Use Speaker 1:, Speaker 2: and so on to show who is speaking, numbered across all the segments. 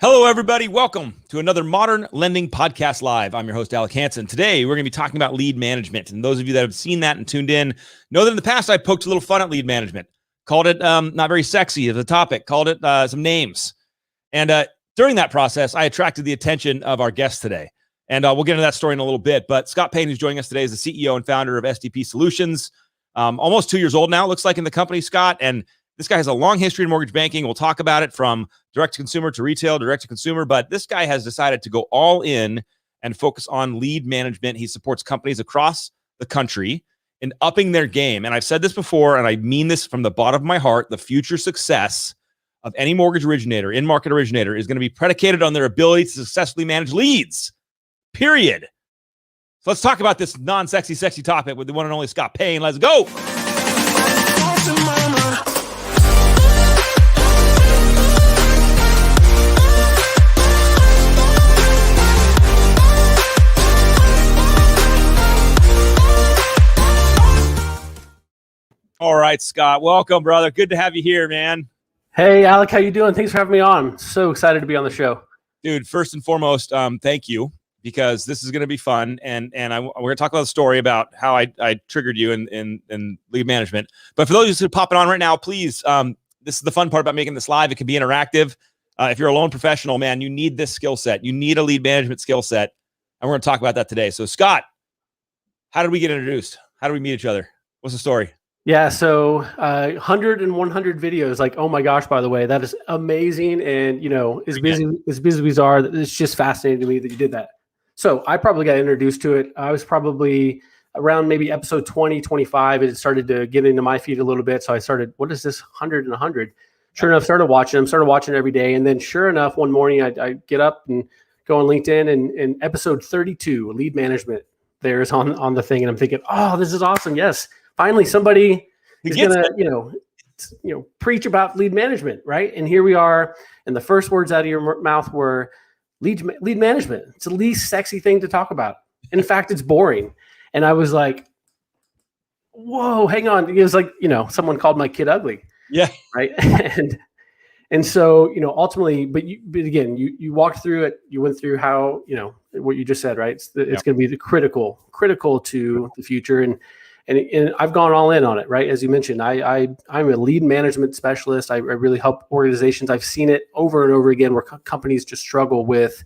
Speaker 1: Hello, everybody. Welcome to another Modern Lending Podcast Live. I'm your host, Alec Hansen. Today, we're going to be talking about lead management. And those of you that have seen that and tuned in know that in the past, I poked a little fun at lead management, called it not very sexy as a topic, called it some names. And during that process, I attracted the attention of our guest today. And we'll get into that story in a little bit. But Scott Payne, who's joining us today, is the CEO and founder of SDP Solutions. Almost 2 years old now, looks like, in the company, Scott. And this guy has a long history in mortgage banking. We'll talk about it from direct to consumer to retail, direct to consumer. But this guy has decided to go all in and focus on lead management. He supports companies across the country in upping their game. And I've said this before, and I mean this from the bottom of my heart. The future success of any mortgage originator, in-market originator, is going to be predicated on their ability to successfully manage leads, period. So let's talk about this non-sexy, sexy topic with the one and only Scott Payne. Let's go. All right, Scott. Welcome, brother. Good to have you here, man.
Speaker 2: Hey, Alec. How you doing? Thanks for having me on. So excited to be on the show.
Speaker 1: Dude, first and foremost, thank you, because this is going to be fun. And we're going to talk about the story about how I triggered you in lead management. But for those who are popping on right now, please, this is the fun part about making this live. It can be interactive. If you're a loan professional, man, you need this skill set. You need a lead management skill set. And we're going to talk about that today. So, Scott, how did we get introduced? How did we meet each other? What's the story?
Speaker 2: Yeah, so 100 and 100 videos. Like, oh my gosh, by the way, that is amazing. And, you know, as busy as we are, it's just fascinating to me that you did that. So I probably got introduced to it. I was probably around maybe episode 20, 25. It started to get into my feed a little bit. So I started, what is this 100 and 100? Sure enough, started watching every day. And then sure enough, one morning I get up and go on LinkedIn and episode 32, lead management, there's on the thing. And I'm thinking, oh, this is awesome. Yes. Finally, somebody is going to, preach about lead management, right? And here we are. And the first words out of your mouth were lead management. It's the least sexy thing to talk about. In fact, it's boring. And I was like, whoa, hang on. It was like, someone called my kid ugly.
Speaker 1: Yeah.
Speaker 2: Right. And so, ultimately, but again, you walked through it. You went through how, what you just said, right? It's going to be the critical to the future. And I've gone all in on it, right? As you mentioned, I'm a lead management specialist. I really help organizations. I've seen it over and over again where companies just struggle with,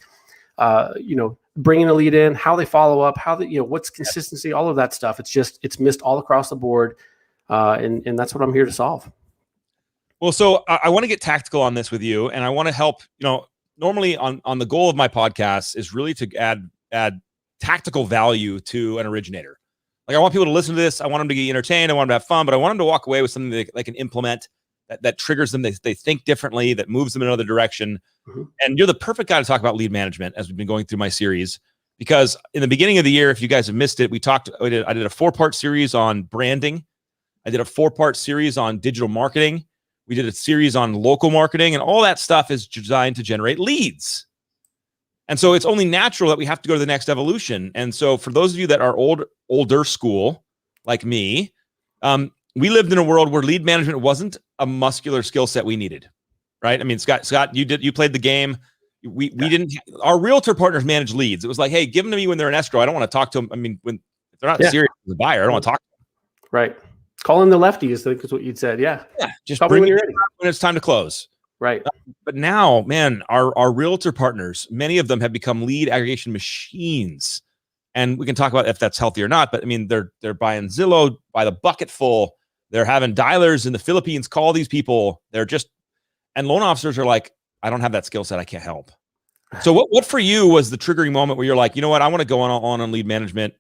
Speaker 2: bringing a lead in, how they follow up, what's consistency, all of that stuff. It's missed all across the board. And that's what I'm here to solve.
Speaker 1: Well, so I want to get tactical on this with you, and I want to help, normally on the goal of my podcast is really to add tactical value to an originator. Like, I want people to listen to this. I want them to get entertained. I want them to have fun, but I want them to walk away with something they can implement that triggers them. They think differently, that moves them in another direction. Mm-hmm. And you're the perfect guy to talk about lead management as we've been going through my series, because in the beginning of the year, if you guys have missed it, I did a 4-part series on branding. I did a 4-part series on digital marketing. We did a series on local marketing, and all that stuff is designed to generate leads. And so it's only natural that we have to go to the next evolution. And so for those of you that are older school, like me, we lived in a world where lead management wasn't a muscular skill set we needed, right? I mean, Scott, you played the game. We didn't. Our realtor partners manage leads. It was like, hey, give them to me when they're in escrow. I don't want to talk to them. I mean, if they're not serious as a buyer, I don't want to talk to them.
Speaker 2: Right. Call in the lefties, is what you'd said. Yeah.
Speaker 1: Yeah. Just bring it when it's time to close.
Speaker 2: Right.
Speaker 1: But now, man, our realtor partners, many of them have become lead aggregation machines. And we can talk about if that's healthy or not, but I mean, they're buying Zillow by the bucket full. They're having dialers in the Philippines call these people. And loan officers are like, I don't have that skill set. I can't help. So what for you was the triggering moment where you're like, you know what? I want to go on lead management.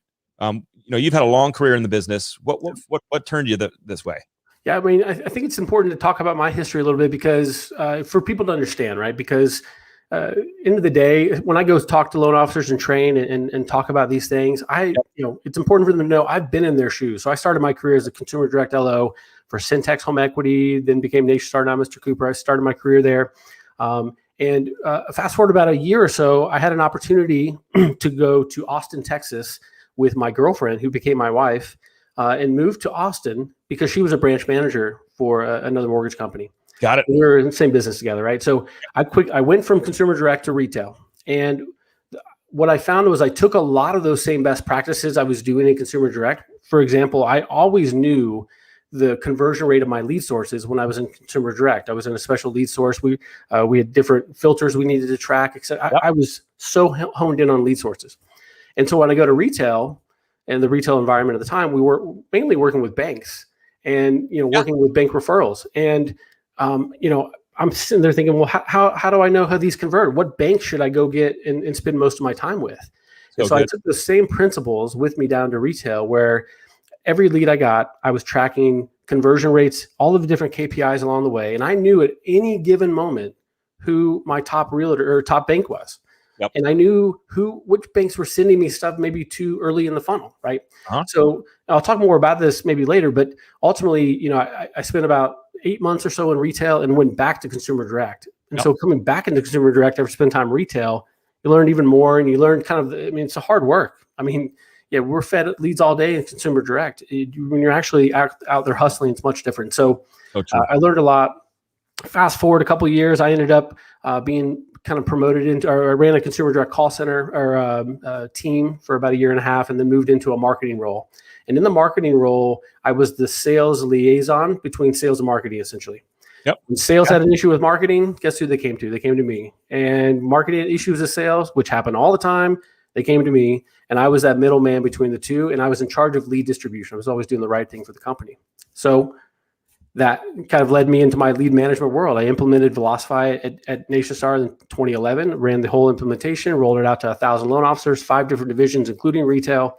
Speaker 1: You've had a long career in the business. What turned you this way?
Speaker 2: Yeah, I mean, I think it's important to talk about my history a little bit because for people to understand, right? Because end of the day, when I go talk to loan officers and train and talk about these things, it's important for them to know I've been in their shoes. So I started my career as a consumer direct LO for Syntex Home Equity, then became Nation Star, now Mr. Cooper. I started my career there. And fast forward about a year or so, I had an opportunity to go to Austin, Texas with my girlfriend who became my wife. And moved to Austin because she was a branch manager for another mortgage company.
Speaker 1: Got it.
Speaker 2: We were in the same business together, right? So I went from consumer direct to retail, and what I found was I took a lot of those same best practices I was doing in consumer direct. For example, I always knew the conversion rate of my lead sources when I was in consumer direct. I was in a special lead source. We had different filters we needed to track, etc.
Speaker 1: Yep.
Speaker 2: I was so honed in on lead sources. And so when I go to retail, and the retail environment at the time, we were mainly working with banks and working with bank referrals. And I'm sitting there thinking, well, how do I know how these convert? What bank should I go get and spend most of my time with? And so I took the same principles with me down to retail, where every lead I got, I was tracking conversion rates, all of the different KPIs along the way. And I knew at any given moment who my top realtor or top bank was.
Speaker 1: Yep.
Speaker 2: And I knew which banks were sending me stuff maybe too early in the funnel, right? So I'll talk more about this maybe later, but ultimately, I spent about 8 months or so in retail and went back to consumer direct. And so coming back into consumer direct after spending time in retail, you learn even more, and you learn it's a hard work. We're fed leads all day in consumer direct. When you're actually out there hustling, it's much different. So I learned a lot. Fast forward a couple of years, I ended up being kind of promoted into, or I ran a consumer direct call center or team for about 1.5 years, and then moved into a marketing role. And in the marketing role, I was the sales liaison between sales and marketing, essentially.
Speaker 1: Yep.
Speaker 2: When sales had an issue with marketing, guess who they came to? They came to me. And marketing had issues with sales, which happen all the time, they came to me. And I was that middleman between the two. And I was in charge of lead distribution. I was always doing the right thing for the company. So that kind of led me into my lead management world. I implemented Velocify at NationStar in 2011, ran the whole implementation, rolled it out to 1,000 loan officers, 5 different divisions, including retail,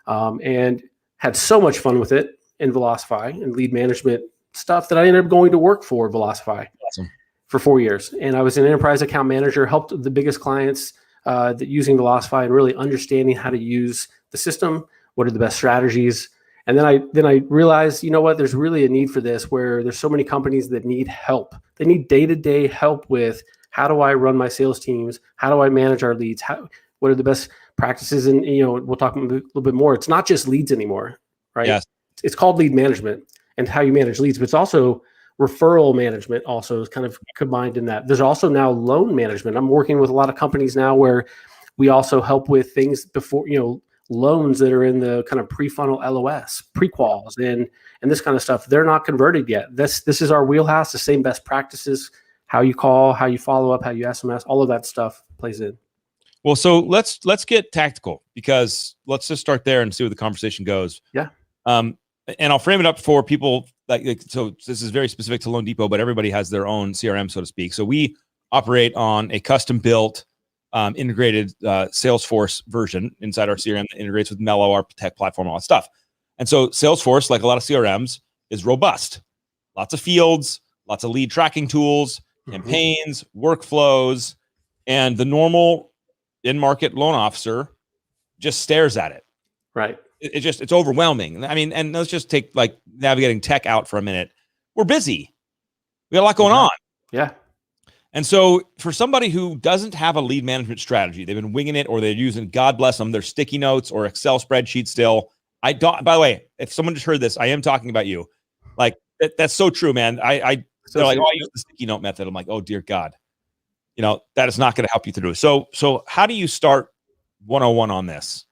Speaker 2: and had so much fun with it in Velocify and lead management stuff that I ended up going to work for Velocify for 4 years. And I was an enterprise account manager, helped the biggest clients that using Velocify and really understanding how to use the system, what are the best strategies. And then I realized, there's really a need for this, where there's so many companies that need help. They need day-to-day help with, how do I run my sales teams? How do I manage our leads? What are the best practices? And, we'll talk a little bit more. It's not just leads anymore, right?
Speaker 1: Yes.
Speaker 2: It's called lead management and how you manage leads, but it's also referral management also is kind of combined in that. There's also now loan management. I'm working with a lot of companies now where we also help with things before, loans that are in the kind of pre-funnel LOS, pre-quals, and this kind of stuff. They're not converted yet. This is our wheelhouse. The same best practices, how you call, how you follow up, how you SMS, all of that stuff plays in.
Speaker 1: Well, so let's get tactical, because let's just start there and see where the conversation goes.
Speaker 2: Yeah.
Speaker 1: And I'll frame it up for people so this is very specific to Loan Depot, but everybody has their own CRM, so to speak. So we operate on a custom built integrated Salesforce version inside our CRM that integrates with Mello, our tech platform, all that stuff. And so Salesforce, like a lot of CRMs, is robust. Lots of fields, lots of lead tracking tools, campaigns, workflows, and the normal in-market loan officer just stares at it.
Speaker 2: Right.
Speaker 1: It's overwhelming. And let's just take like navigating tech out for a minute. We're busy. We got a lot going on.
Speaker 2: Yeah. And
Speaker 1: so for somebody who doesn't have a lead management strategy, they've been winging it, or they're using, God bless them, their sticky notes or Excel spreadsheet still. By the way, if someone just heard this, I am talking about you. Like that's so true, man. They're like, I use the sticky note method. I'm like, oh dear God, that is not going to help you through. So how do you start 101 on this?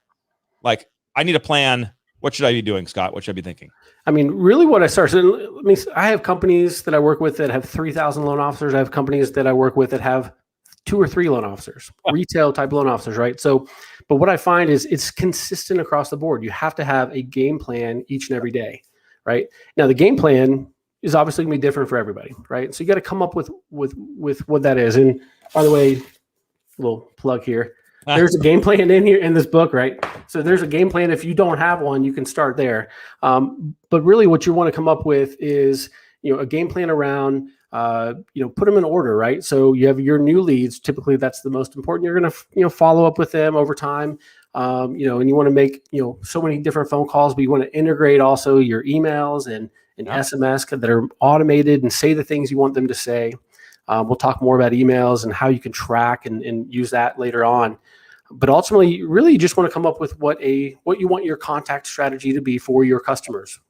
Speaker 1: Like, I need a plan. What should I be doing, Scott? What should I be thinking?
Speaker 2: Really what I started, I have companies that I work with that have 3,000 loan officers. I have companies that I work with that have 2 or 3 loan officers, retail type loan officers, right? So, but what I find is it's consistent across the board. You have to have a game plan each and every day, right? Now, the game plan is obviously gonna be different for everybody, right? So you got to come up with what that is. And by the way, little plug here. There's a game plan in here in this book, right? So there's a game plan. If you don't have one, you can start there. But really what you want to come up with is, a game plan around, put them in order, right? So you have your new leads. Typically that's the most important. You're going to, follow up with them over time. And you want to make, so many different phone calls, but you want to integrate also your emails and SMS that are automated and say the things you want them to say. We'll talk more about emails and how you can track and use that later on. But ultimately, really, you just want to come up with what you want your contact strategy to be for your customers.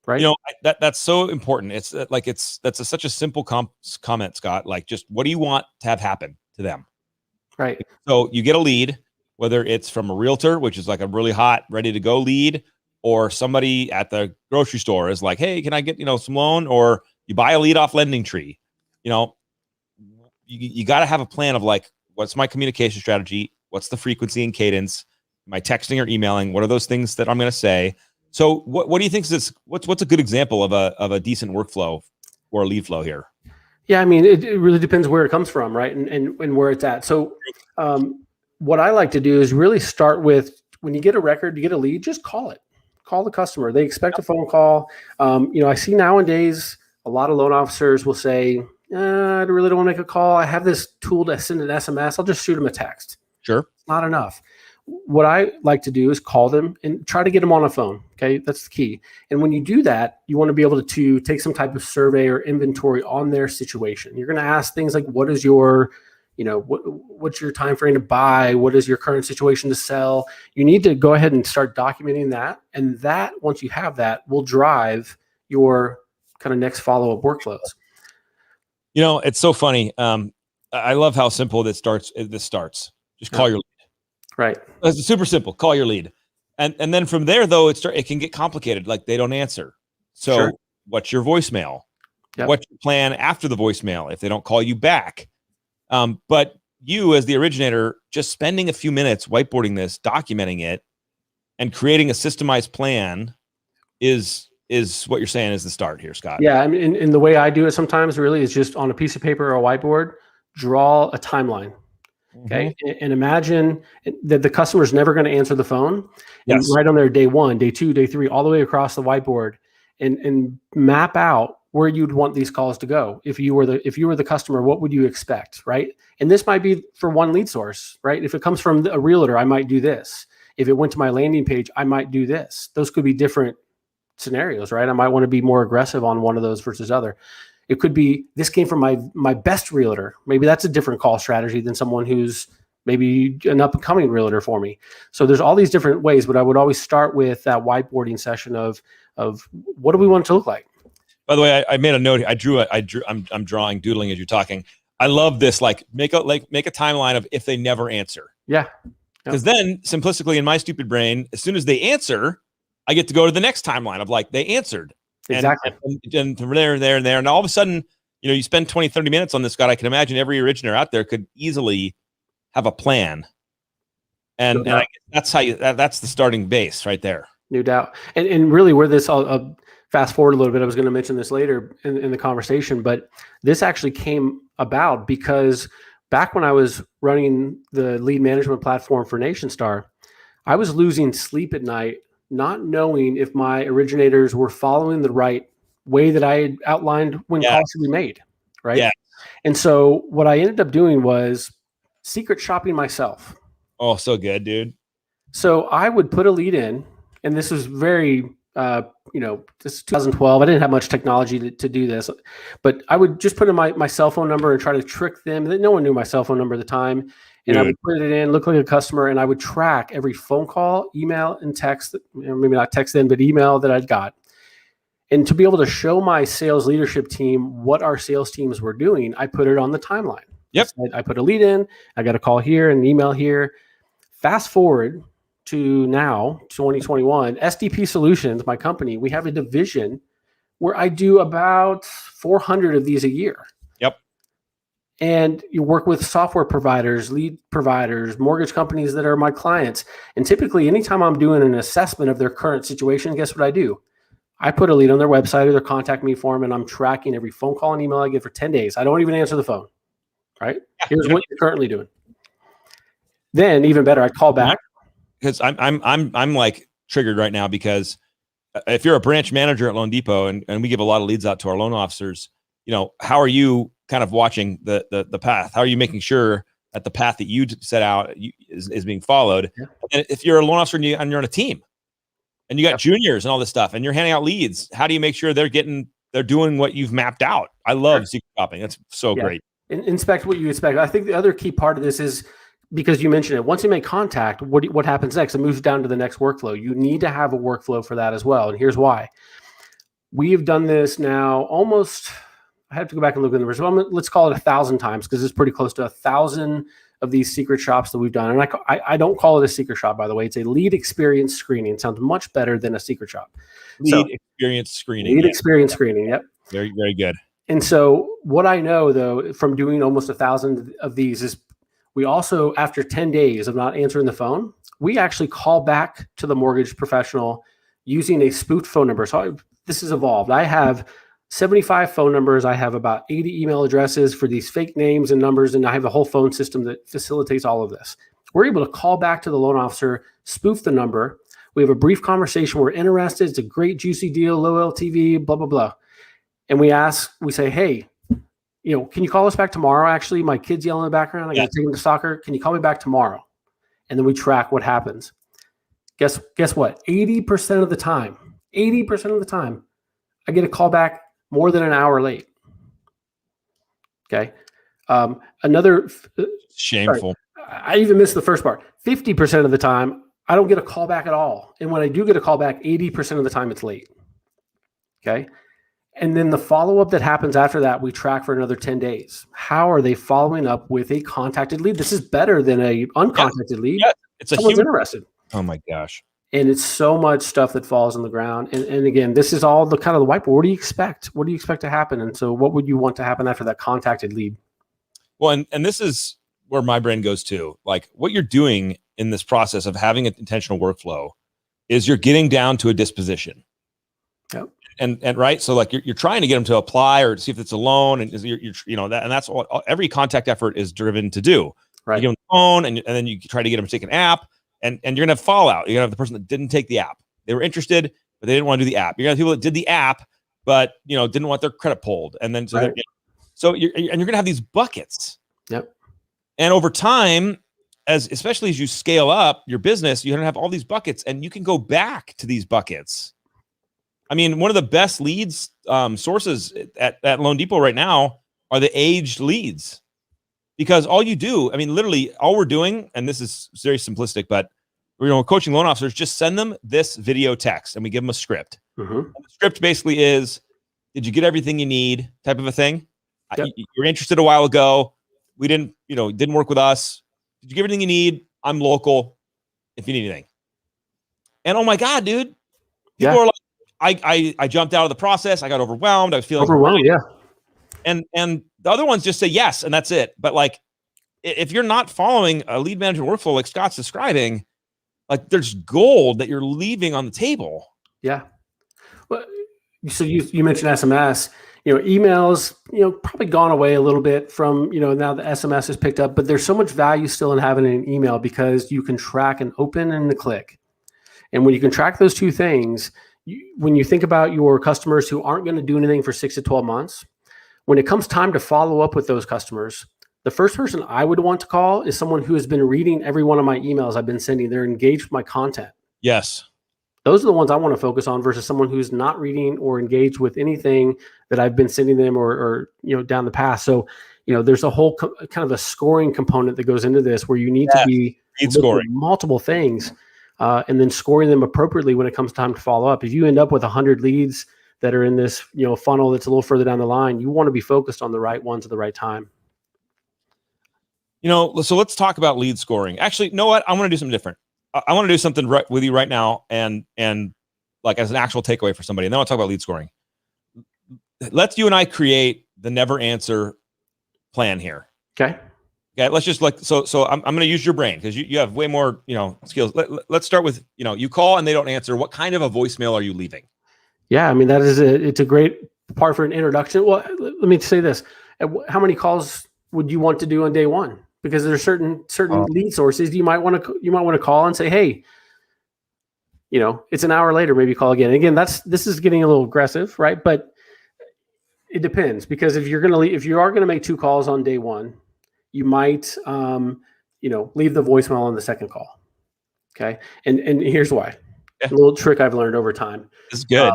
Speaker 2: right?
Speaker 1: That's so important. It's such a simple comment, Scott. Like, just what do you want to have happen to them?
Speaker 2: Right.
Speaker 1: So you get a lead, whether it's from a realtor, which is like a really hot, ready to go lead, or somebody at the grocery store is like, hey, can I get, some loan? Or you buy a lead off Lending Tree. You got to have a plan of like, what's my communication strategy? What's the frequency and cadence? Am I texting or emailing? What are those things that I'm going to say? So what do you think is this? What's a good example of a decent workflow or a lead flow here?
Speaker 2: Yeah, I mean, it really depends where it comes from, right? And where it's at. So what I like to do is really start with, when you get a record, you get a lead, just call it. Call the customer. They expect a phone call. I see nowadays a lot of loan officers will say, I really don't want to make a call. I have this tool to send an SMS. I'll just shoot them a text.
Speaker 1: Sure.
Speaker 2: It's not enough. What I like to do is call them and try to get them on a phone. Okay. That's the key. And when you do that, you want to be able to take some type of survey or inventory on their situation. You're going to ask things like, what is your, what's your time frame to buy? What is your current situation to sell? You need to go ahead and start documenting that. And that, once you have that, will drive your kind of next follow-up workflows.
Speaker 1: It's so funny. I love how simple this starts. Just call your lead.
Speaker 2: Right.
Speaker 1: It's super simple. Call your lead. And then from there, though, it can get complicated. Like, they don't answer. So sure. What's your voicemail? Yep. What's your plan after the voicemail if they don't call you back? But you, as the originator, just spending a few minutes whiteboarding this, documenting it, and creating a systemized plan is what you're saying is the start here, Scott.
Speaker 2: Yeah, I mean, and the way I do it sometimes really is just on a piece of paper or a whiteboard, draw a timeline. Okay. Mm-hmm. And imagine that the customer is never going to answer the phone. And yes. Right on there, day 1, day 2, day 3, all the way across the whiteboard, and map out where you'd want these calls to go. If you were the customer, what would you expect? Right. And this might be for one lead source, right? If it comes from a realtor, I might do this. If it went to my landing page, I might do this. Those could be different scenarios, right? I might want to be more aggressive on one of those versus other. It could be, this came from my best realtor. Maybe that's a different call strategy than someone who's maybe an up and coming realtor for me. So there's all these different ways, but I would always start with that whiteboarding session of what do we want it to look like?
Speaker 1: By the way, I made a note. I'm drawing, doodling as you're talking. I love this. Like, make a timeline of if they never answer.
Speaker 2: Yeah.
Speaker 1: Because then, simplistically, in my stupid brain, as soon as they answer, I get to go to the next timeline of like, they answered.
Speaker 2: Exactly.
Speaker 1: And from there, and all of a sudden, you spend 20, 30 minutes on this, Scott. I can imagine every originator out there could easily have a plan. And I guess that's the starting base right there.
Speaker 2: No doubt. And really where this, I'll fast forward a little bit. I was going to mention this later in the conversation, but this actually came about because back when I was running the lead management platform for NationStar, I was losing sleep at night, not knowing if my originators were following the right way that I had outlined when calls should be made, right?
Speaker 1: Yeah.
Speaker 2: And so what I ended up doing was secret shopping myself.
Speaker 1: Oh, so good, dude.
Speaker 2: So I would put a lead in, and this was very, this is 2012. I didn't have much technology to do this, but I would just put in my cell phone number and try to trick them. No one knew my cell phone number at the time. And I would put it in, look like a customer, and I would track every phone call, email, and text, maybe not text then, but email that I'd got. And to be able to show my sales leadership team what our sales teams were doing, I put it on the timeline.
Speaker 1: Yep.
Speaker 2: I put a lead in, I got a call here and an email here. Fast forward to now, 2021, SDP Solutions, my company, we have a division where I do about 400 of these a year.
Speaker 1: Yep.
Speaker 2: And you work with software providers, lead providers, mortgage companies that are my clients. And typically, anytime I'm doing an assessment of their current situation, guess what I do? I put a lead on their website or their contact me form, and I'm tracking every phone call and email I get for 10 days. I don't even answer the phone, right? Here's what you're currently doing. Then, even better, I call back.
Speaker 1: Because I'm like triggered right now, because if you're a branch manager at Loan Depot and we give a lot of leads out to our loan officers, how are you kind of watching the path? How are you making sure that the path that you set out is being followed? Yeah. And if you're a loan officer and you're on a team and you got juniors and all this stuff and you're handing out leads, how do you make sure they're doing what you've mapped out? I love secret shopping. That's so great.
Speaker 2: Inspect what you expect. I think the other key part of this is, because you mentioned it, once you make contact, what happens next? It moves down to the next workflow. You need to have a workflow for that as well. And here's why. We have done this now almost, I have to go back and look at the numbers. Let's call it 1,000 times because it's pretty close to 1,000 of these secret shops that we've done. And I don't call it a secret shop, by the way. It's a lead experience screening. It sounds much better than a secret shop.
Speaker 1: Lead experience screening.
Speaker 2: Lead experience screening. Yep.
Speaker 1: Very, very good.
Speaker 2: And so what I know, though, from doing almost 1,000 of these is we also, after 10 days of not answering the phone, we actually call back to the mortgage professional using a spoofed phone number. So this has evolved. I have 75 phone numbers. I have about 80 email addresses for these fake names and numbers, and I have a whole phone system that facilitates all of this. We're able to call back to the loan officer, spoof the number. We have a brief conversation. We're interested. It's a great, juicy deal, low LTV, blah, blah, blah. And we say, hey, can you call us back tomorrow? Actually, my kid's yelling in the background. I got to take him to soccer. Can you call me back tomorrow? And then we track what happens. Guess what? 80% of the time, I get a call back more than an hour late. Okay. Another
Speaker 1: shameful.
Speaker 2: Sorry, I even missed the first part. 50% of the time, I don't get a call back at all. And when I do get a call back, 80% of the time it's late. Okay. And then the follow-up that happens after that, we track for another 10 days. How are they following up with a contacted lead? This is better than a uncontacted lead.
Speaker 1: Yeah, it's
Speaker 2: Someone's interested.
Speaker 1: Oh my gosh.
Speaker 2: And it's so much stuff that falls on the ground. And again, this is all the kind of the whiteboard. What do you expect? What do you expect to happen? And so what would you want to happen after that contacted lead?
Speaker 1: Well, and this is where my brain goes to. Like, what you're doing in this process of having an intentional workflow is you're getting down to a disposition.
Speaker 2: Yep.
Speaker 1: And right. So like you're trying to get them to apply or see if it's a loan, and that's what every contact effort is driven to do.
Speaker 2: Right.
Speaker 1: You give them the phone and then you try to get them to take an app, and you're going to have fallout. You're going to have the person that didn't take the app. They were interested, but they didn't want to do the app. You're going to have people that did the app, but didn't want their credit pulled. And then, you're going to have these buckets.
Speaker 2: Yep.
Speaker 1: And over time, especially as you scale up your business, you're going to have all these buckets, and you can go back to these buckets. I mean, one of the best leads sources at Loan Depot right now are the aged leads, because all you do, I mean, literally all we're doing, and this is very simplistic, but coaching loan officers, just send them this video text and we give them a script.
Speaker 2: Mm-hmm.
Speaker 1: The script basically is, did you get everything you need type of a thing?
Speaker 2: Yep.
Speaker 1: You were interested a while ago. We didn't work with us. Did you get everything you need? I'm local if you need anything. And oh my God, dude, people are like, I jumped out of the process. I got overwhelmed. I was feeling
Speaker 2: overwhelmed. Yeah.
Speaker 1: And the other ones just say yes, and that's it. But like, if you're not following a lead management workflow like Scott's describing, like there's gold that you're leaving on the table.
Speaker 2: Yeah. Well, so you mentioned SMS. Emails, probably gone away a little bit from, now the SMS is picked up, but there's so much value still in having an email because you can track an open and a click. And when you can track those two things, when you think about your customers who aren't going to do anything for 6 to 12 months, when it comes time to follow up with those customers, the first person I would want to call is someone who has been reading every one of my emails I've been sending. They're engaged with my content.
Speaker 1: Yes.
Speaker 2: Those are the ones I want to focus on versus someone who's not reading or engaged with anything that I've been sending them or down the path. So, there's a whole kind of a scoring component that goes into this where you need to be scoring multiple things. And then scoring them appropriately when it comes time to follow up. If you end up with 100 leads that are in this, funnel that's a little further down the line, you want to be focused on the right ones at the right time.
Speaker 1: So let's talk about lead scoring. Actually, you know what? I want to do something different. I want to do something with you right now, and like as an actual takeaway for somebody. And then I'll talk about lead scoring. Let's you and I create the never answer plan here.
Speaker 2: Okay.
Speaker 1: Okay, let's just so I'm going to use your brain because you have way more, skills. Let's start with, you call and they don't answer. What kind of a voicemail are you leaving?
Speaker 2: Yeah, I mean, it's a great part for an introduction. Well, let me say this. How many calls would you want to do on day one? Because there's certain lead sources you might want to call and say, hey, it's an hour later, maybe call again. Again, this is getting a little aggressive, right? But it depends, because if you are going to make 2 calls on day one, you might, leave the voicemail on the second call. Okay. And here's why. A little trick I've learned over time.
Speaker 1: This is good.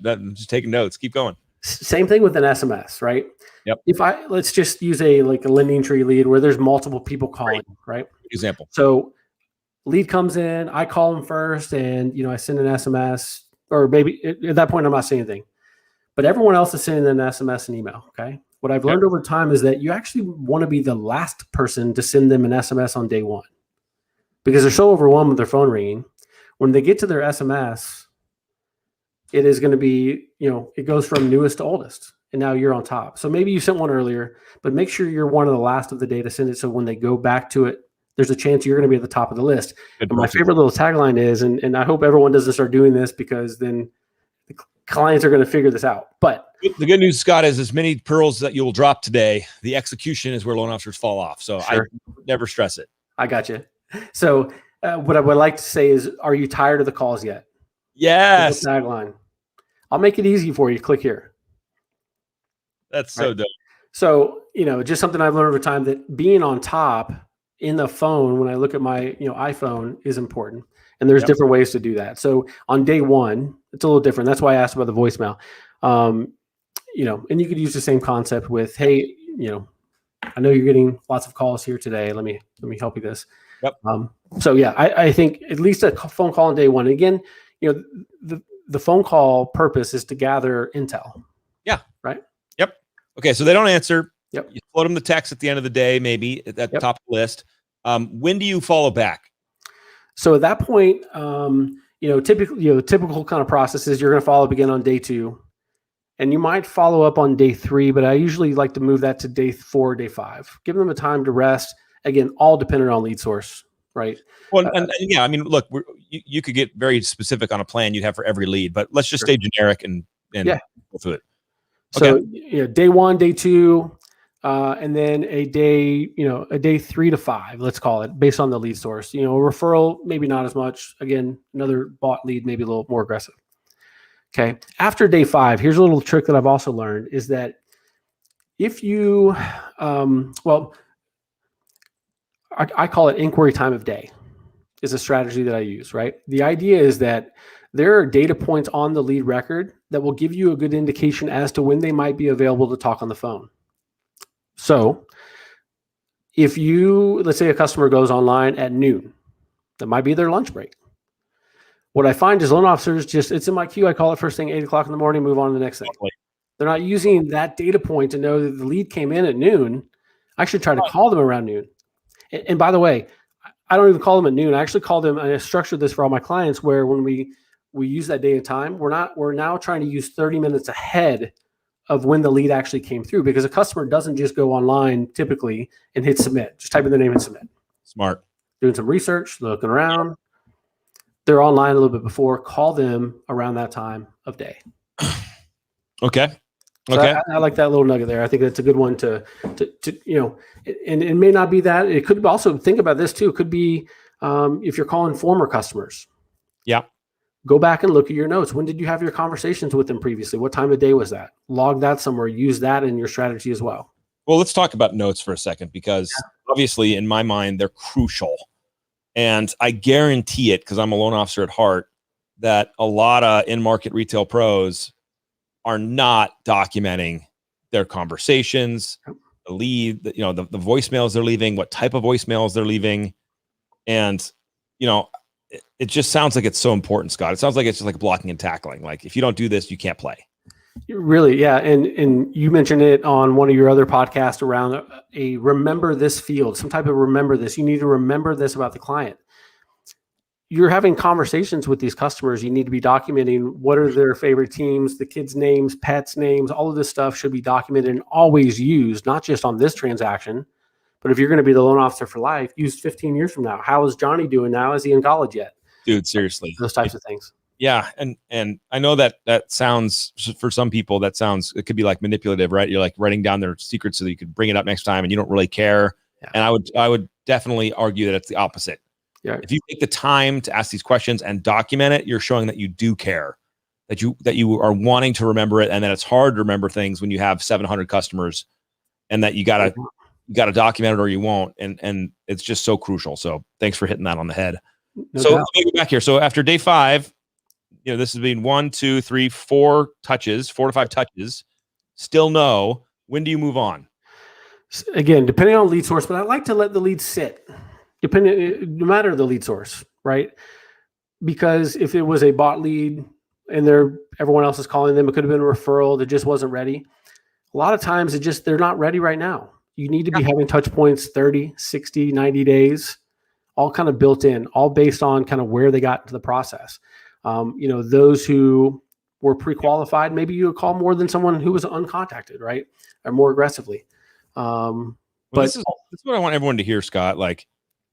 Speaker 1: I'm just taking notes. Keep going.
Speaker 2: Same thing with an SMS, right?
Speaker 1: Yep.
Speaker 2: Let's just use a lending tree lead where there's multiple people calling, right?
Speaker 1: Example.
Speaker 2: So lead comes in, I call them first, and I send an SMS, or maybe at that point I'm not saying anything. but everyone else is sending an SMS and email. Okay. What I've learned over time is that you actually want to be the last person to send them an SMS on day one, because they're so overwhelmed with their phone ringing. When they get to their SMS, it is going to be, it goes from newest to oldest, and now you're on top. So maybe you sent one earlier, but make sure you're one of the last of the day to send it. So when they go back to it, there's a chance you're going to be at the top of the list. And my favorite little tagline is, and I hope everyone doesn't start doing this, because then the clients are going to figure this out. But
Speaker 1: the good news, Scott, is as many pearls that you'll drop today, the execution is where loan officers fall off. So sure. I never stress it.
Speaker 2: I got you. So what I would like to say is, are you tired of the calls yet?
Speaker 1: Yes.
Speaker 2: Tagline. I'll make it easy for you. Click here.
Speaker 1: That's so dope.
Speaker 2: So, just something I've learned over time, that being on top in the phone when I look at my, iPhone is important. And there's different ways to do that. So on day one, it's a little different. That's why I asked about the voicemail. And you could use the same concept with, hey, I know you're getting lots of calls here today. Let me help you this.
Speaker 1: Yep.
Speaker 2: So yeah, I think at least a phone call on day one. Again, the phone call purpose is to gather intel.
Speaker 1: Yeah.
Speaker 2: Right.
Speaker 1: Yep. Okay. So they don't answer.
Speaker 2: Yep.
Speaker 1: You float them the text at the end of the day, maybe at the top of the list. When do you follow back?
Speaker 2: So at that point, typical kind of processes, you're going to follow up again on day 2, and you might follow up on day 3, but I usually like to move that to day 4, day 5, give them a time to rest. Again, all dependent on lead source, right?
Speaker 1: Well, and yeah, I mean, look, you could get very specific on a plan you'd have for every lead, but let's just stay generic and go through it.
Speaker 2: Okay. So day 1, day 2, and then a day 3 to 5, let's call it, based on the lead source. A referral, maybe not as much. Again, another bought lead, maybe a little more aggressive. Okay. After day 5, here's a little trick that I've also learned, is that if you, I call it inquiry time of day, is a strategy that I use, right? The idea is that there are data points on the lead record that will give you a good indication as to when they might be available to talk on the phone. So if let's say a customer goes online at noon, that might be their lunch break. What I find is loan officers it's in my queue. I call it first thing, 8 o'clock in the morning, move on to the next thing. They're not using that data point to know that the lead came in at noon. I should try to call them around noon. And by the way, I don't even call them at noon. I actually call them, and I structured this for all my clients, where when we use that day and time, we're now trying to use 30 minutes ahead of when the lead actually came through, because a customer doesn't just go online typically and hit submit. Just type in their name and submit.
Speaker 1: Smart.
Speaker 2: Doing some research, looking around. They're online a little bit before. Call them around that time of day.
Speaker 1: Okay.
Speaker 2: So I like that little nugget there. I think that's a good one to and it may not be that. It could also, think about this too. It could be if you're calling former customers.
Speaker 1: Yeah.
Speaker 2: Go back and look at your notes. When did you have your conversations with them previously? What time of day was that? Log that somewhere. Use that in your strategy as well.
Speaker 1: Well, let's talk about notes for a second, because obviously in my mind, they're crucial. And I guarantee it, because I'm a loan officer at heart, that a lot of in-market retail pros are not documenting their conversations, the lead, the voicemails they're leaving, what type of voicemails they're leaving. And, it just sounds like it's so important, Scott. It sounds like it's just like blocking and tackling. Like, if you don't do this, you can't play.
Speaker 2: Really, yeah. And you mentioned it on one of your other podcasts around a remember this field, some type of remember this. You need to remember this about the client. You're having conversations with these customers. You need to be documenting what are their favorite teams, the kids' names, pets' names. All of this stuff should be documented and always used, not just on this transaction, but if you're going to be the loan officer for life, used 15 years from now. How is Johnny doing now? Is he in college yet?
Speaker 1: Dude, seriously.
Speaker 2: Those types of things.
Speaker 1: Yeah. And I know that sounds, for some people, it could be like manipulative, right? You're like writing down their secrets so that you could bring it up next time and you don't really care. Yeah. And I would definitely argue that it's the opposite. Yeah. If you take the time to ask these questions and document it, you're showing that you do care, that you are wanting to remember it, and that it's hard to remember things when you have 700 customers, and that you gotta document it or you won't. And it's just so crucial. So thanks for hitting that on the head. No doubt. Let me go back here. So after day 5, this has been 1, 2, 3, 4 touches, 4 to 5 touches. Still no. When do you move on?
Speaker 2: Again, depending on lead source, but I like to let the lead sit, no matter the lead source, right? Because if it was a bot lead, and everyone else is calling them. It could have been a referral that just wasn't ready. A lot of times they're not ready right now. You need to be having touch points 30, 60, 90 days, all kind of built in, all based on kind of where they got into the process. Those who were pre-qualified, maybe you would call more than someone who was uncontacted, right? Or more aggressively. But
Speaker 1: this is what I want everyone to hear, Scott. Like,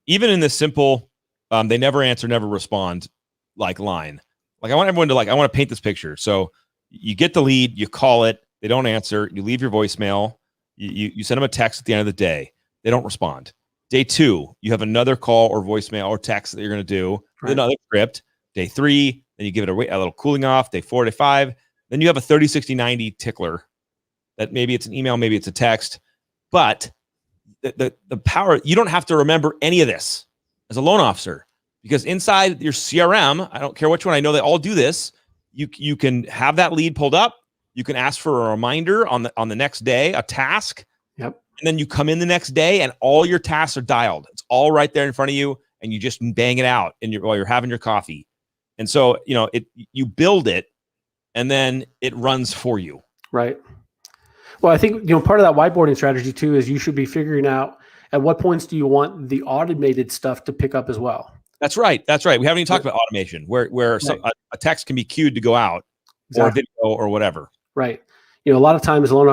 Speaker 1: even in this simple, they never answer, never respond, like line. Like, I want everyone to I want to paint this picture. So you get the lead, you call it, they don't answer, you leave your voicemail, you send them a text at the end of the day, they don't respond. Day 2, you have another call or voicemail or text that you're going to do with another script. Day 3, then you give it a little cooling off. Day 4, day 5, then you have a 30, 60, 90 tickler that maybe it's an email, maybe it's a text, but the power, you don't have to remember any of this as a loan officer, because inside your CRM, I don't care which one, I know they all do this. You can have that lead pulled up. You can ask for a reminder on the next day, a task.
Speaker 2: Yep.
Speaker 1: And then you come in the next day and all your tasks are dialed. It's all right there in front of you, and you just bang it out while you're having your coffee. And so, you build it and then it runs for you. Right.
Speaker 2: Well, I think, part of that whiteboarding strategy too is you should be figuring out at what points do you want the automated stuff to pick up as well.
Speaker 1: That's right. We haven't even talked about automation, where a text can be queued to go out, or a video or whatever.
Speaker 2: Right. A lot of times loan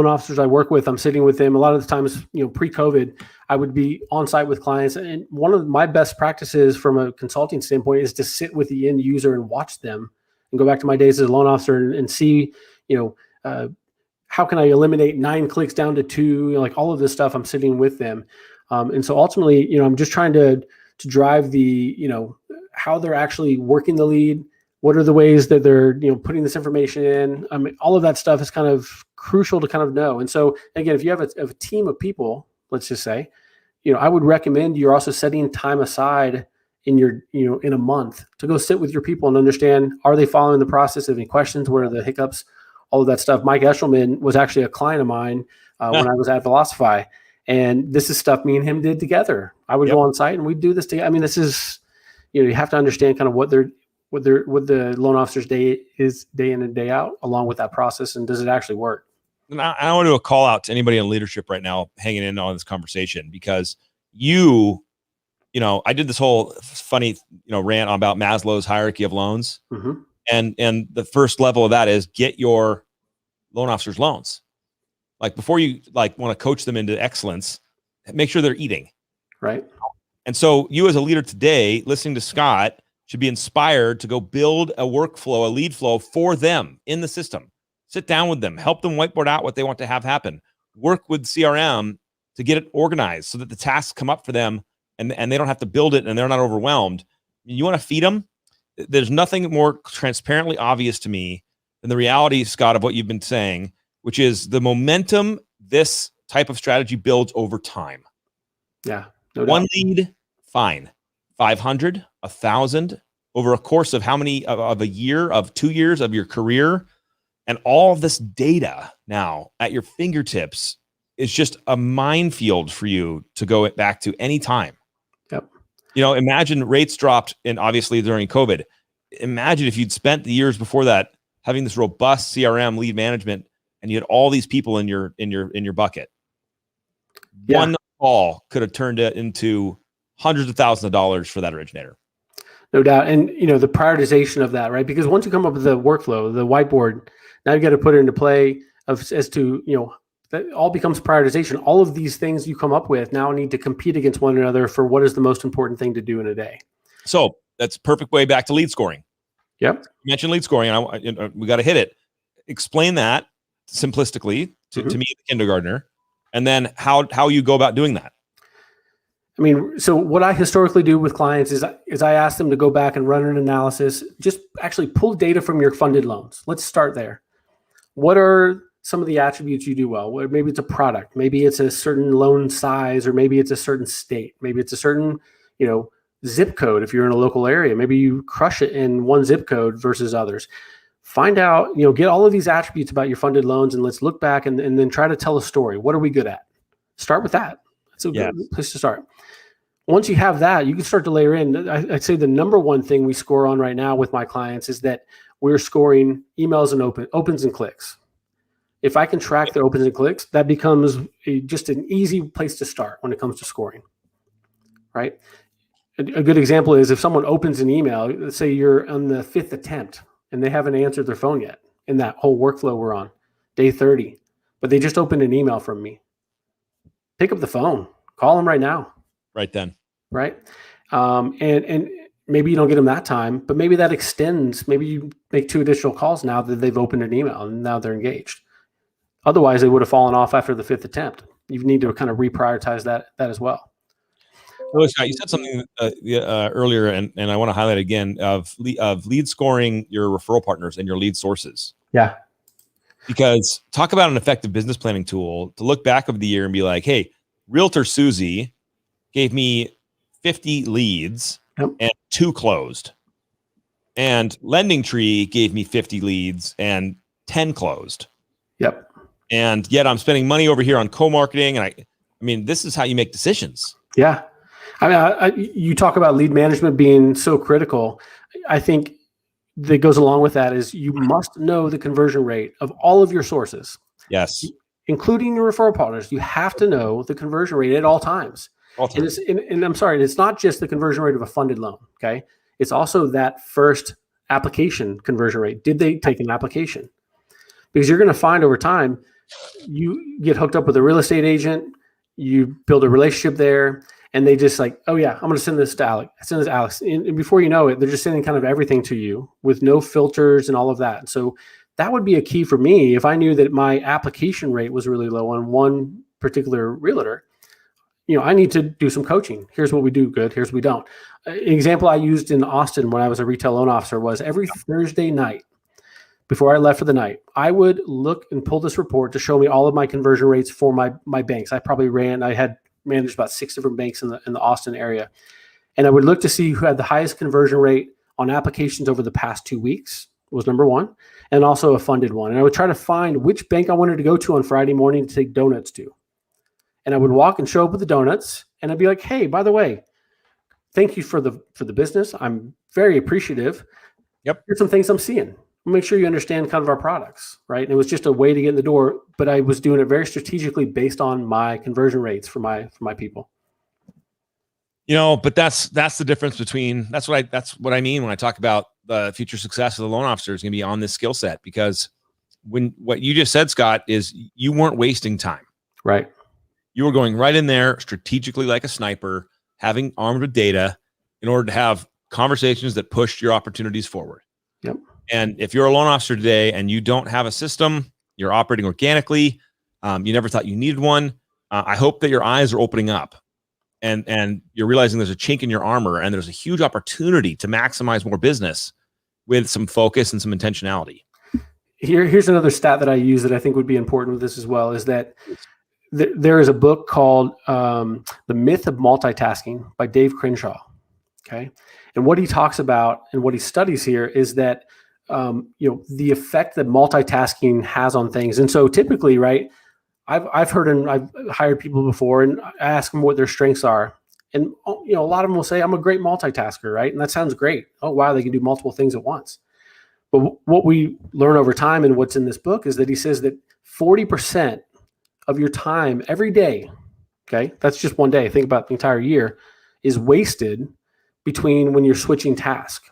Speaker 2: officers I work with, I'm sitting with them. A lot of the times, pre-COVID, I would be on site with clients. And one of my best practices from a consulting standpoint is to sit with the end user and watch them, and go back to my days as a loan officer and see, how can I eliminate 9 clicks down to 2, like all of this stuff. I'm sitting with them. And so ultimately, I'm just trying to drive the, how they're actually working the lead. What are the ways that they're, putting this information in? I mean, all of that stuff is kind of crucial to kind of know. And so again, if you have a team of people, let's just say, I would recommend you're also setting time aside in your, in a month to go sit with your people and understand, are they following the process? Any questions? What are the hiccups? All of that stuff. Mike Eshelman was actually a client of mine when I was at Velocify, and this is stuff me and him did together. I would go on site and we'd do this together. I mean, this is, you have to understand kind of what the loan officer's day is day in and day out, along with that process, and does it actually work?
Speaker 1: And I want to do a call out to anybody in leadership right now hanging in on this conversation, because I did this whole funny, rant about Maslow's hierarchy of loans.
Speaker 2: Mm-hmm.
Speaker 1: And the first level of that is get your loan officers loans. Like, before you want to coach them into excellence, make sure they're eating.
Speaker 2: Right.
Speaker 1: And so you as a leader today, listening to Scott, should be inspired to go build a workflow, a lead flow for them in the system. Sit down with them, help them whiteboard out what they want to have happen. Work with CRM to get it organized so that the tasks come up for them and they don't have to build it and they're not overwhelmed. You want to feed them? There's nothing more transparently obvious to me than the reality, Scott, of what you've been saying, which is the momentum this type of strategy builds over time.
Speaker 2: Yeah. No
Speaker 1: One
Speaker 2: doubt.
Speaker 1: lead, fine. 500, 1,000 over a course of how many of a year, of 2 years of your career, and all of this data now at your fingertips is just a minefield for you to go back to any time.
Speaker 2: Yep.
Speaker 1: Imagine rates dropped, and obviously during COVID. Imagine if you'd spent the years before that having this robust CRM lead management, and you had all these people in your bucket.
Speaker 2: Yeah.
Speaker 1: One call could have turned it into hundreds of thousands of dollars for that originator.
Speaker 2: No doubt. And, the prioritization of that, right? Because once you come up with the workflow, the whiteboard, now you got to put it into play as to, that all becomes prioritization. All of these things you come up with now need to compete against one another for what is the most important thing to do in a day.
Speaker 1: So that's perfect way back to lead scoring.
Speaker 2: Yep.
Speaker 1: You mentioned lead scoring, and we got to hit it. Explain that simplistically to me, the kindergartner, and then how you go about doing that.
Speaker 2: I mean, so what I historically do with clients is I ask them to go back and run an analysis, just actually pull data from your funded loans. Let's start there. What are some of the attributes you do well? Maybe it's a product, maybe it's a certain loan size, or maybe it's a certain state, maybe it's a certain, zip code. If you're in a local area, maybe you crush it in one zip code versus others. Find out, get all of these attributes about your funded loans, and let's look back and then try to tell a story. What are we good at? Start with that. That's a good place to start. once you have that, you can start to layer in. I'd say the number one thing we score on right now with my clients is that we're scoring emails and opens and clicks. If I can track their opens and clicks, that becomes just an easy place to start when it comes to scoring, right? A good example is if someone opens an email, let's say you're on the 5th attempt and they haven't answered their phone yet in that whole workflow we're on, day 30, but they just opened an email from me. Pick up the phone, call them right now.
Speaker 1: Right then.
Speaker 2: Right. And maybe you don't get them that time, but maybe that extends. Maybe you make 2 additional calls now that they've opened an email and now they're engaged. Otherwise, they would have fallen off after the 5th attempt. You need to kind of reprioritize that as well.
Speaker 1: Well, Scott, you said something earlier, and I want to highlight again of lead scoring your referral partners and your lead sources.
Speaker 2: Yeah.
Speaker 1: Because talk about an effective business planning tool to look back over the year and be like, hey, Realtor Susie gave me 50 leads and 2 closed. And Lending Tree gave me 50 leads and 10 closed.
Speaker 2: Yep.
Speaker 1: And yet I'm spending money over here on co-marketing. And I mean, this is how you make decisions.
Speaker 2: Yeah. I mean, you talk about lead management being so critical. I think that goes along with that is you must know the conversion rate of all of your sources.
Speaker 1: Yes.
Speaker 2: Including your referral partners. You have to know the conversion rate at all times. And I'm sorry, it's not just the conversion rate of a funded loan. Okay. It's also that first application conversion rate. Did they take an application? Because you're going to find over time, you get hooked up with a real estate agent, you build a relationship there, and they just like, oh yeah, I'm going to send this to Alex. And before you know it, they're just sending kind of everything to you with no filters and all of that. So that would be a key for me. If I knew that my application rate was really low on one particular realtor, I need to do some coaching. Here's what we do good. Here's what we don't. An example I used in Austin when I was a retail loan officer was every Thursday night before I left for the night, I would look and pull this report to show me all of my conversion rates for my banks. I had managed about 6 different banks in the Austin area. And I would look to see who had the highest conversion rate on applications over the past 2 weeks was number one, and also a funded one. And I would try to find which bank I wanted to go to on Friday morning to take donuts to. And I would walk and show up with the donuts, and I'd be like, hey, by the way, thank you for the business. I'm very appreciative.
Speaker 1: Yep.
Speaker 2: Here's some things I'm seeing. Make sure you understand kind of our products, right? And it was just a way to get in the door, but I was doing it very strategically based on my conversion rates for my people.
Speaker 1: But that's the difference between that's what I mean when I talk about the future success of the loan officer is going to be on this skill set, because what you just said, Scott, is you weren't wasting time.
Speaker 2: Right.
Speaker 1: You were going right in there strategically like a sniper, having armed with data in order to have conversations that pushed your opportunities forward.
Speaker 2: Yep.
Speaker 1: And if you're a loan officer today and you don't have a system, you're operating organically, you never thought you needed one, I hope that your eyes are opening up and you're realizing there's a chink in your armor and there's a huge opportunity to maximize more business with some focus and some intentionality.
Speaker 2: Here's another stat that I use that I think would be important with this as well, is that there is a book called The Myth of Multitasking by Dave Crenshaw. Okay. And what he talks about and what he studies here is that, the effect that multitasking has on things. And so typically, right, I've heard and I've hired people before and I ask them what their strengths are. And, a lot of them will say, I'm a great multitasker, right? And that sounds great. Oh, wow, they can do multiple things at once. But what we learn over time and what's in this book is that he says that 40% of your time every day, okay, that's just one day, think about the entire year, is wasted between when you're switching tasks.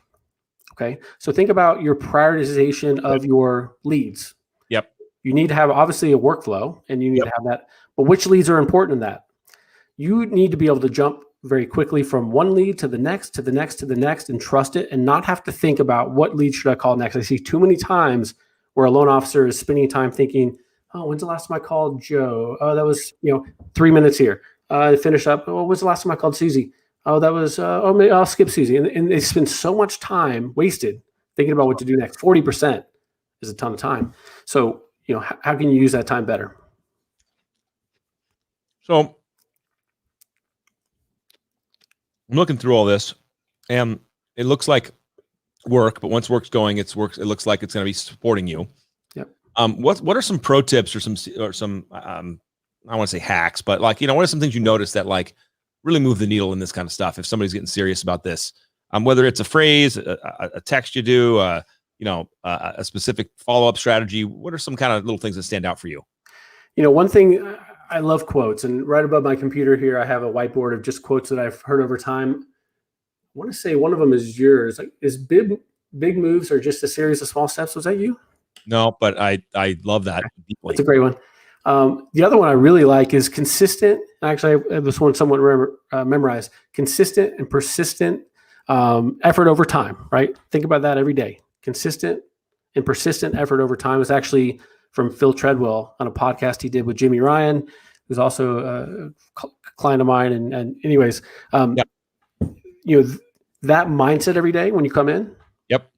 Speaker 2: Okay. So think about your prioritization of your leads.
Speaker 1: Yep.
Speaker 2: You need to have obviously a workflow and you need to have that, but which leads are important in that? You need to be able to jump very quickly from one lead to the next, to the next, to the next, and trust it and not have to think about what lead should I call next. I see too many times where a loan officer is spending time thinking, oh, when's the last time I called Joe? Oh, that was, 3 minutes here. Finish up. Oh, when's the last time I called Susie? Oh, that was, maybe I'll skip Susie. And they spend so much time wasted thinking about what to do next. 40% is a ton of time. So, how can you use that time better?
Speaker 1: So I'm looking through all this and it looks like work, but once work's going, it looks like it's going to be supporting you.
Speaker 2: Yep.
Speaker 1: What are some pro tips or some I don't want to say hacks, but what are some things you notice that really move the needle in this kind of stuff if somebody's getting serious about this? Whether it's a phrase, a text you do, a specific follow-up strategy. What are some kind of little things that stand out for you?
Speaker 2: One thing, I love quotes, and right above my computer here, I have a whiteboard of just quotes that I've heard over time. I want to say one of them is yours. Like, is big moves or just a series of small steps? Was that you?
Speaker 1: No, but I love that deeply.
Speaker 2: That's a great one. The other one I really like is consistent. Actually, I have this one somewhat memorized. Consistent and persistent effort over time, right? Think about that every day. Consistent and persistent effort over time is actually from Phil Treadwell on a podcast he did with Jimmy Ryan, who's also a client of mine. And anyways, that mindset every day when you come in,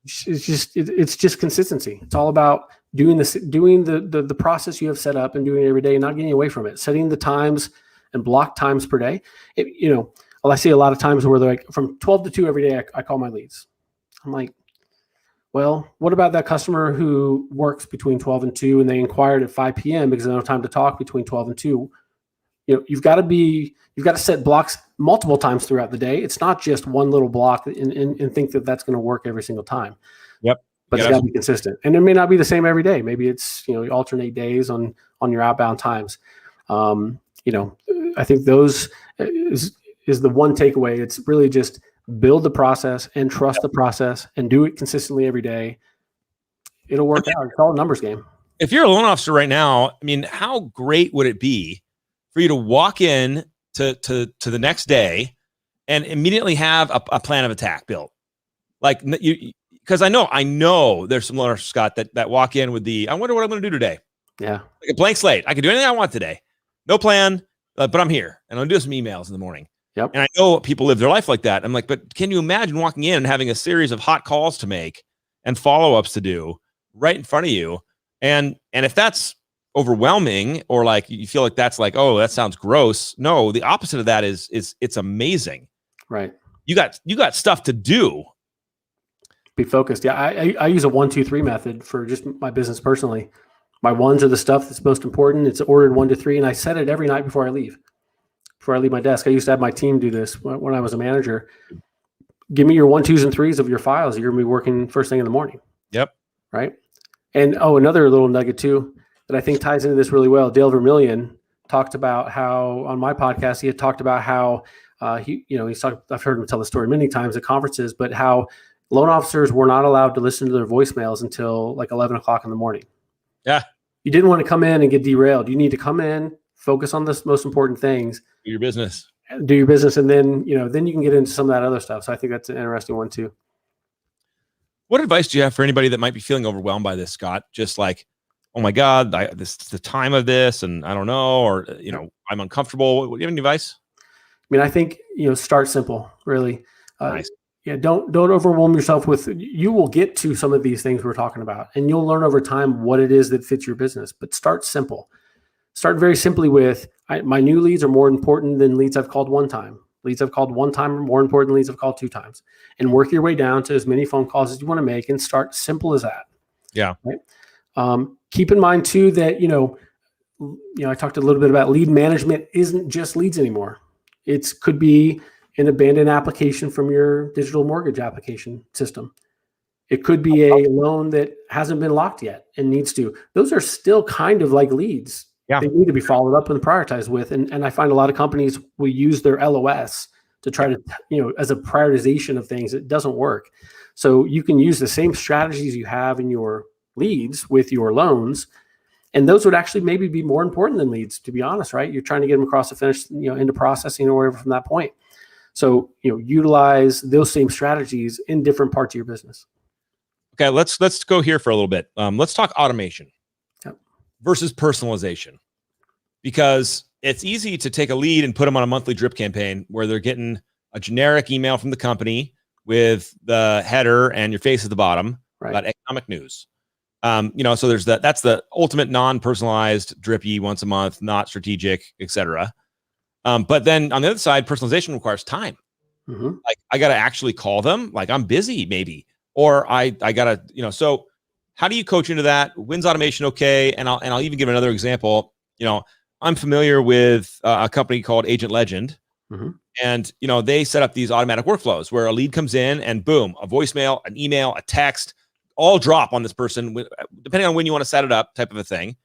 Speaker 2: it's just consistency. It's all about doing the process you have set up and doing it every day and not getting away from it. Setting the times and block times per day. I see a lot of times where they're like from 12 to 2 every day, I call my leads. I'm like, well, what about that customer who works between 12 and 2 and they inquired at 5 p.m. because they don't have time to talk between 12 and 2? You've got to set blocks multiple times throughout the day. It's not just one little block and think that that's going to work every single time.
Speaker 1: Yep.
Speaker 2: But it's got to be consistent. And it may not be the same every day. Maybe it's, you alternate days on your outbound times. I think those is the one takeaway. It's really just build the process and trust the process and do it consistently every day. It'll work out. It's all a numbers game.
Speaker 1: If you're a loan officer right now, how great would it be for you to walk in to the next day and immediately have a plan of attack built? Like because I know there's some loan officers, Scott, that walk in with I wonder what I'm going to do today.
Speaker 2: Yeah.
Speaker 1: Like a blank slate. I can do anything I want today. No plan, but I'm here and I'll do some emails in the morning.
Speaker 2: Yep.
Speaker 1: And I know people live their life like that. I'm like, but can you imagine walking in and having a series of hot calls to make and follow-ups to do right in front of you? And if that's overwhelming or like you feel like that's like, oh, that sounds gross. No, the opposite of that is it's amazing.
Speaker 2: Right.
Speaker 1: You got stuff to do.
Speaker 2: Be focused. Yeah. I use a 1, 2, 3 method for just my business personally. My ones are the stuff that's most important. It's ordered 1 to 3, and I set it every night before I leave my desk. I used to have my team do this when I was a manager. Give me your 1, 2s, and 3s of your files. You're going to be working first thing in the morning.
Speaker 1: Yep.
Speaker 2: Right. And another little nugget too that I think ties into this really well. Dale Vermillion talked about how on my podcast, he had talked about how I've heard him tell the story many times at conferences, but how loan officers were not allowed to listen to their voicemails until like 11 o'clock in the morning.
Speaker 1: Yeah.
Speaker 2: You didn't want to come in and get derailed. You need to come in, focus on the most important things.
Speaker 1: Do your business.
Speaker 2: And then, then you can get into some of that other stuff. So I think that's an interesting one too.
Speaker 1: What advice do you have for anybody that might be feeling overwhelmed by this, Scott? Just like, oh my God, this is the time of this, and I don't know, or I'm uncomfortable. Do you have any advice?
Speaker 2: I think start simple. Really,
Speaker 1: nice.
Speaker 2: Yeah. Don't overwhelm yourself with. You will get to some of these things we're talking about, and you'll learn over time what it is that fits your business. But start simple. Start very simply with my new leads are more important than leads I've called one time. Leads I've called one time are more important than leads I've called 2 times. And work your way down to as many phone calls as you want to make and start simple as that.
Speaker 1: Yeah.
Speaker 2: Right? Keep in mind too that, I talked a little bit about lead management isn't just leads anymore. It could be an abandoned application from your digital mortgage application system. It could be a loan that hasn't been locked yet and needs to. Those are still kind of like leads.
Speaker 1: Yeah.
Speaker 2: They need to be followed up and prioritized with. And I find a lot of companies will use their LOS to try to, as a prioritization of things. It doesn't work. So you can use the same strategies you have in your leads with your loans. And those would actually maybe be more important than leads, to be honest, right? You're trying to get them across the finish, into processing or whatever from that point. So, utilize those same strategies in different parts of your business.
Speaker 1: Okay, let's go here for a little bit. Let's talk automation.
Speaker 2: Yep.
Speaker 1: Versus personalization, because it's easy to take a lead and put them on a monthly drip campaign where they're getting a generic email from the company with the header and your face at the bottom about economic news. So there's that's the ultimate non-personalized drippy once a month, not strategic, etc. But then on the other side, personalization requires time.
Speaker 2: Mm-hmm.
Speaker 1: Like I got to actually call them. Like I'm busy maybe, or I got to, so how do you coach into that? When's automation okay? And I'll even give another example. I'm familiar with a company called Agent Legend, And, they set up these automatic workflows where a lead comes in and boom, a voicemail, an email, a text, all drop on this person, depending on when you want to set it up, type of a thing.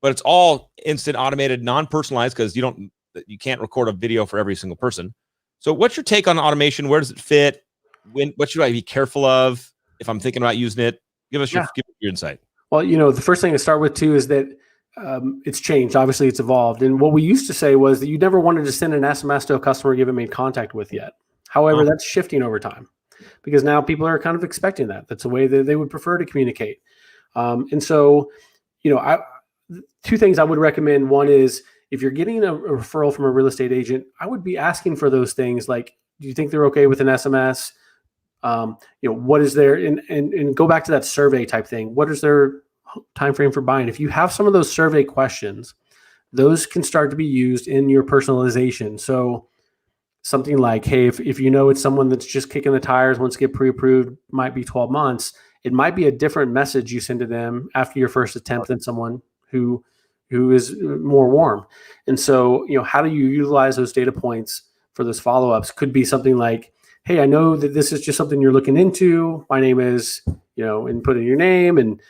Speaker 1: But it's all instant, automated, non-personalized, because you can't record a video for every single person. So what's your take on automation? Where does it fit? What should I be careful of if I'm thinking about using it? Give us your insight.
Speaker 2: Well, the first thing to start with too is that it's changed. Obviously, it's evolved. And what we used to say was that you never wanted to send an SMS to a customer you haven't made contact with yet. However, that's shifting over time, because now people are kind of expecting that. That's a way that they would prefer to communicate. And so, two things I would recommend. One is, if you're getting a referral from a real estate agent, I would be asking for those things like, do you think they're okay with an SMS? What is their, and go back to that survey type thing. What is their time frame for buying? If you have some of those survey questions, those can start to be used in your personalization. So something like, hey, if it's someone that's just kicking the tires, wants to get pre-approved, might be 12 months. It might be a different message you send to them after your first attempt than someone who is more warm. And so, how do you utilize those data points for those follow-ups? Could be something like, hey, I know that this is just something you're looking into. My name is, and put in your name, and,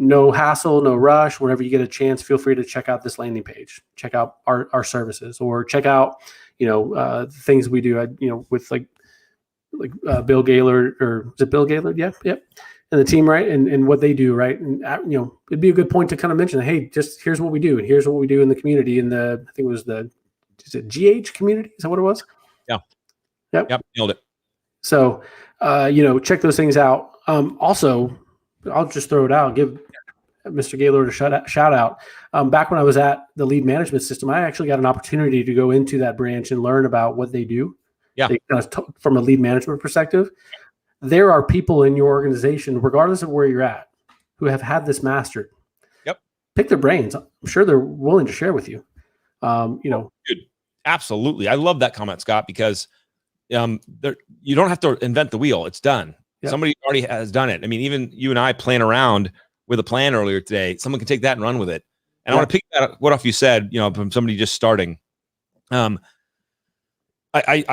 Speaker 2: no hassle, no rush. Whenever you get a chance, feel free to check out this landing page, check out our services, or check out, things we do, with like Bill Gaylord, or is it Bill Gaylord? Yep. And the team, right? And what they do, right? And, it'd be a good point to kind of mention, hey, just here's what we do. And here's what we do in the community. I think it was is it GH community? Is that what it was?
Speaker 1: Yeah.
Speaker 2: Yep.
Speaker 1: Nailed it.
Speaker 2: So, check those things out. Also, I'll just throw it out, give Mr. Gaylord a shout out. Back when I was at the lead management system, I actually got an opportunity to go into that branch and learn about what they do.
Speaker 1: Yeah.
Speaker 2: From a lead management perspective, there are people in your organization, regardless of where you're at, who have had this mastered.
Speaker 1: Yep.
Speaker 2: Pick their brains. I'm sure they're willing to share with you.
Speaker 1: Dude, absolutely. I love that comment, Scott, because you don't have to invent the wheel. It's done. Yep. Somebody already has done it. I mean, even you and I playing around with a plan earlier today, someone can take that and run with it. And I want to pick what off you said, from somebody just starting. I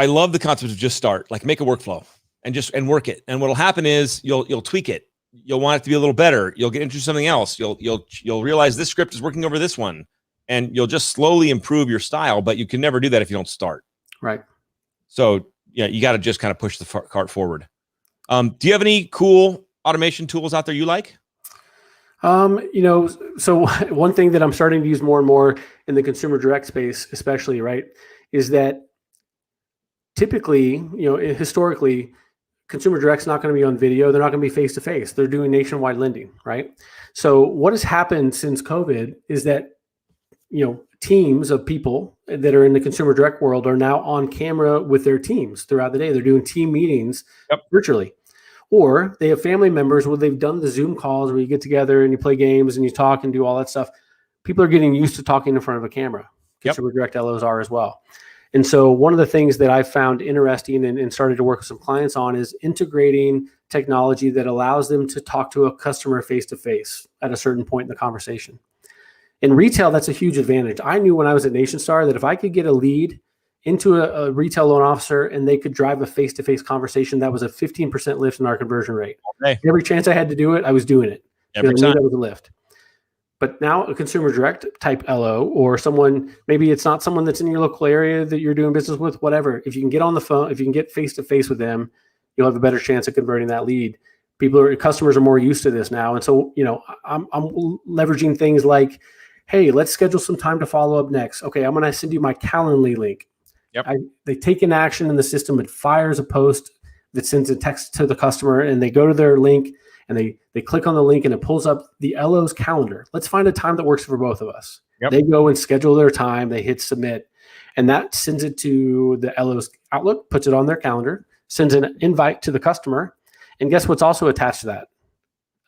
Speaker 1: love the concept of just start, like make a workflow and work it. And what'll happen is you'll tweak it. You'll want it to be a little better. You'll get into something else. You'll realize this script is working over this one, and you'll just slowly improve your style, but you can never do that if you don't start.
Speaker 2: Right.
Speaker 1: So you got to just kind of push the cart forward. Do you have any cool automation tools out there you like?
Speaker 2: So one thing that I'm starting to use more and more in the consumer direct space, especially, right, is that typically, historically, consumer direct's not going to be on video. They're not going to be face-to-face. They're doing nationwide lending, right? So what has happened since COVID is that, teams of people that are in the consumer direct world are now on camera with their teams throughout the day. They're doing team meetings virtually. Or they have family members where they've done the Zoom calls where you get together and you play games and you talk and do all that stuff. People are getting used to talking in front of a camera. Consumer direct LOs are as well. And so one of the things that I found interesting and started to work with some clients on is integrating technology that allows them to talk to a customer face-to-face at a certain point in the conversation. In retail, that's a huge advantage. I knew when I was at NationStar that if I could get a lead into a retail loan officer and they could drive a face-to-face conversation, that was a 15% lift in our conversion rate.
Speaker 1: Okay.
Speaker 2: Every chance I had to do it, I was doing it.
Speaker 1: Every time.
Speaker 2: That was a lift. But now a consumer direct type LO, or someone, maybe it's not someone that's in your local area that you're doing business with, whatever. If you can get on the phone, if you can get face-to-face with them, you'll have a better chance of converting that lead. Customers are more used to this now. And so, I'm leveraging things like, hey, let's schedule some time to follow up next. Okay, I'm going to send you my Calendly link.
Speaker 1: Yep.
Speaker 2: They take an action in the system. It fires a post that sends a text to the customer, and they go to their link and they click on the link and it pulls up the LO's calendar. Let's find a time that works for both of us. Yep. They go and schedule their time. They hit submit, and that sends it to the LO's Outlook, puts it on their calendar, sends an invite to the customer. And guess what's also attached to that?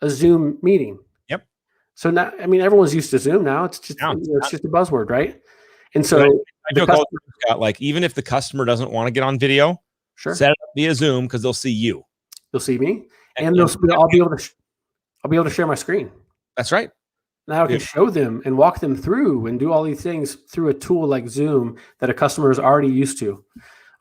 Speaker 2: A Zoom meeting.
Speaker 1: Yep.
Speaker 2: So now, everyone's used to Zoom now. It's just it's just a buzzword, right? And so
Speaker 1: I joke all the time, Scott, like even if the customer doesn't want to get on video, set it up via Zoom because they'll see you.
Speaker 2: They'll see me, and I'll be able to share my screen.
Speaker 1: That's right.
Speaker 2: Now I can show them and walk them through and do all these things through a tool like Zoom that a customer is already used to.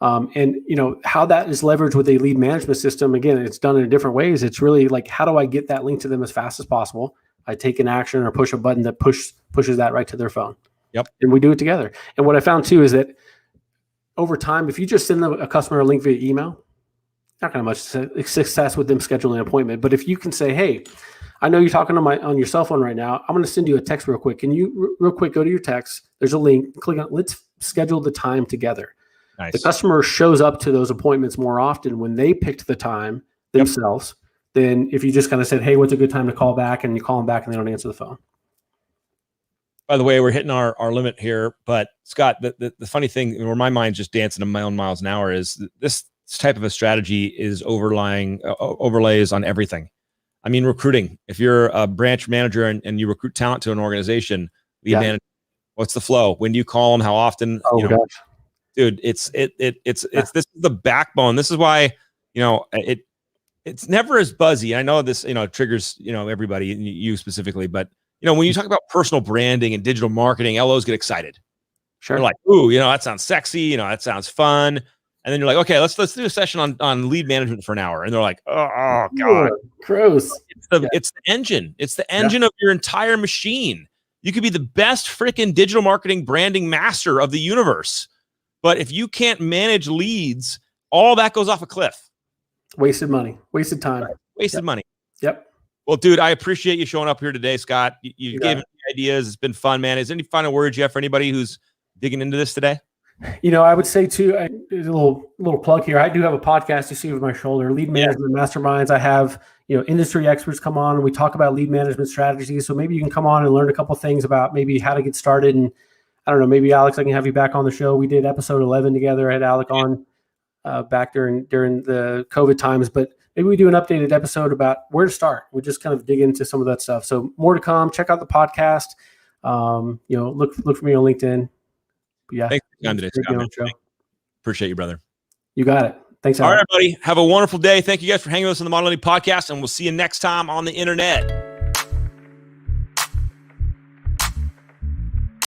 Speaker 2: And how that is leveraged with a lead management system. Again, it's done in different ways. It's really like, how do I get that link to them as fast as possible? I take an action or push a button that pushes that right to their phone.
Speaker 1: Yep.
Speaker 2: And we do it together. And what I found too is that over time, if you just send them a customer a link via email, not going to much success with them scheduling an appointment. But if you can say, hey, I know you're talking on your cell phone right now. I'm going to send you a text real quick. Can you real quick go to your text? There's a link. Click on. Let's schedule the time together.
Speaker 1: Nice.
Speaker 2: The customer shows up to those appointments more often when they picked the time themselves than if you just kind of said, hey, what's a good time to call back? And you call them back and they don't answer the phone.
Speaker 1: By the way, we're hitting our limit here. But Scott, the funny thing where my mind's just dancing a million miles an hour is this type of a strategy is overlays on everything. I mean, recruiting. If you're a branch manager and you recruit talent to an organization, lead management, what's the flow? When do you call them? How often?
Speaker 2: Oh gosh.
Speaker 1: Dude, it's this is the backbone. This is why, it's never as buzzy. I know this, triggers, everybody, you specifically, but when you talk about personal branding and digital marketing, LOs get excited.
Speaker 2: Sure.
Speaker 1: They're like, ooh, that sounds sexy, that sounds fun. And then you're like, okay, let's do a session on lead management for an hour. And they're like, oh God.
Speaker 2: Gross.
Speaker 1: It's the engine. It's the engine of your entire machine. You could be the best freaking digital marketing branding master of the universe. But if you can't manage leads, all that goes off a cliff.
Speaker 2: Wasted money, wasted time.
Speaker 1: Right. Wasted money.
Speaker 2: Yep.
Speaker 1: Well, dude, I appreciate you showing up here today, Scott. You gave me ideas. It's been fun, man. Is there any final words you have for anybody who's digging into this today?
Speaker 2: I would say too, a little plug here. I do have a podcast you see over my shoulder, Lead Management Masterminds. I have, industry experts come on and we talk about lead management strategies. So maybe you can come on and learn a couple things about maybe how to get started. And I don't know, maybe Alex, I can have you back on the show. We did episode 11 together. I had Alec on back during the COVID times, but maybe we do an updated episode about where to start. We just kind of dig into some of that stuff. So more to come. Check out the podcast. Look for me on LinkedIn. But yeah.
Speaker 1: Thanks for your time today, Scott. Appreciate you, brother.
Speaker 2: You got it. Thanks.
Speaker 1: All right, everybody. Have a wonderful day. Thank you guys for hanging with us on the Model Money Podcast, and we'll see you next time on the internet.